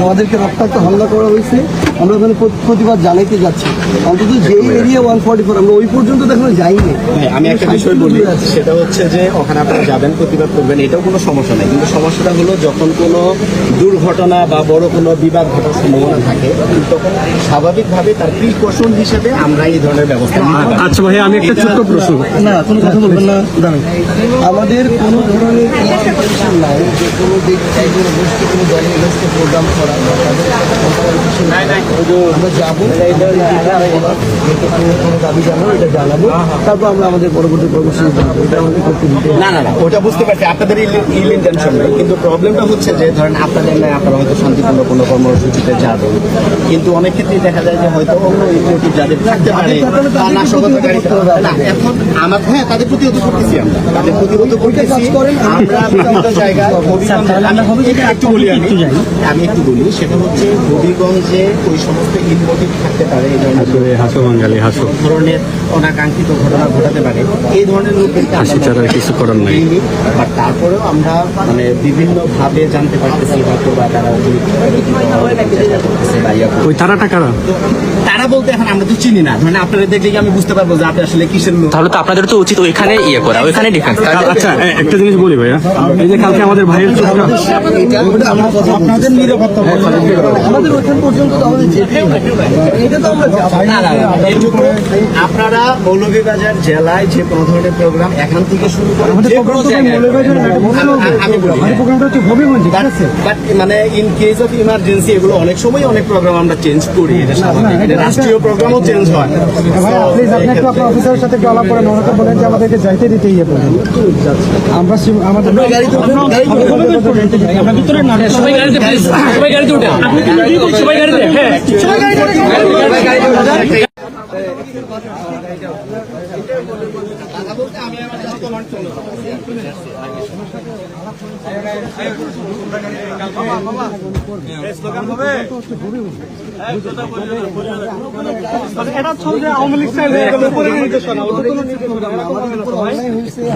আমাদেরকে রক্তাক্ত হামলা করা হয়েছে, আমরা ওখানে প্রতিবাদ জানাইতে যাচ্ছি। অন্তত যেই এরিয়া 144 আমরা ওই পর্যন্ত এখনো যাইনি। আমি একটা বিষয় বলি, সেটা হচ্ছে যে ওখানে আপনারা যাবেন, প্রতিবাদ করবেন, এটাও কোনো সমস্যা নাই। কিন্তু সমস্যাটা হলো যখন কোনো দুর্ঘটনা বা বড় কোনো বিবাদ ঘটার সম্ভাবনা থাকে, তখন স্বাভাবিকভাবে তার প্রিকশন হিসেবে আমরা এই ধরনের ব্যবস্থা নিই। আচ্ছা ভাই, আমি একটা ছোট্ট প্রশ্ন, না কোনো কথা বলবেন না, দাঁড়ান। আমাদের কোনো ধরনের ইনফরমেশন নাই যে কোনো ব্যক্তি কোনো গোষ্ঠী কোনো দলের এগেন্সটে প্রোগ্রাম করা, আমরা যাবো কোনো দাবি জানাবো, এটা জানাবো, তারপর আমরা আমাদের পরবর্তী কর্মসূচি জানাবো। এটা আমাদের করতে দিতে না, ওটা বুঝতে পারছি, আপনাদের ইল ইন্টেনশন নেই। কিন্তু প্রবলেমটা হচ্ছে যে ধরেন আপনাদের নয়, আপনারা হয়তো শান্তিপূর্ণ কোনো কর্মসূচিতে যাবেন, কিন্তু অনেক ক্ষেত্রেই দেখা যায় যে হয়তো অন্য ইনক্লুটিভ যাদের থাকতে পারে বা নাশকতাকারী না, এখন আমার তাদের প্রতিহত করতেছি, আমরা তাদের প্রতিহত করতেছি। আমরা বিভিন্ন জায়গায় আমি একটু বলি, সেটা হচ্ছে হবিগঞ্জে ওই সমস্ত ইনমোটিভ থাকতে পারে, এই ধরনের ধরনের অনাকাঙ্ক্ষিত ঘটনা ঘটাতে পারে, এই ধরনের লোকদেরকে কিছু করার নাই। বাট তারপরেও আমরা মানে বিভিন্ন ভাবে জানতে পারতেছি হয়তো বা তারা ওই তারাটা কারা? তারা বলতে এখন আমরা তো চিনি না, ধরেন আপনারা দেখলে কি আমি বুঝতে পারবো যে আপনি আসলে কিসের লোক। তাহলে তো আপনাদের তো উচিত ওইখানে ইয়ে করা, ওইখানে ডিফেন্স। আচ্ছা একটা জিনিস বলি ভাইয়া, এই যে কালকে আমাদের ভাইয়ের আপনাদের নিরাপত্তা আমাদের ওইখান পর্যন্ত আমাদের যেতে এটা তো আমরা আপনারা মৌলভীবাজার জেলায় যে কোনো ধরনের প্রোগ্রাম এখান থেকে শুরু করে মানে ইন কেস অফ ইমার্জেন্সি এগুলো অনেক সময় অনেক প্রোগ্রাম আমরা চেঞ্জ করি, এটা স্বাভাবিক। এটা রাষ্ট্রীয় প্রোগ্রামও চেঞ্জ হয়। আপনার অফিসারের সাথে একটু আলাপ করেন, ওনাকে বলেন যে আমাদেরকে যাইতে দিতে ইয়ে করেন। আমরা আমাদের সবাই গাড়িতে উঠে, সবাই গাড়িতে, হ্যাঁ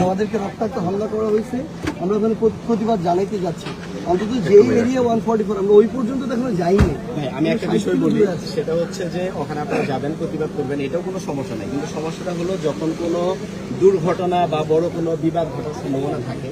আমাদেরকে রক্তাক্ত হামলা করা হয়েছে, আমরা ওখানে প্রতিবাদ জানাইতে যাচ্ছি। অন্তত যেই এরিয়া 144 আমরা ওই পর্যন্ত এখনো যাইনি। আমি একটা বিষয় বলি, সেটা হচ্ছে যে ওখানে আপনারা যাবেন, প্রতিবাদ করবেন, এটাও কোনো সমস্যা নাই। কিন্তু সমস্যাটা হলো যখন কোনো দুর্ঘটনা বা বড় কোনো বিবাদ ঘটার সম্ভাবনা থাকে,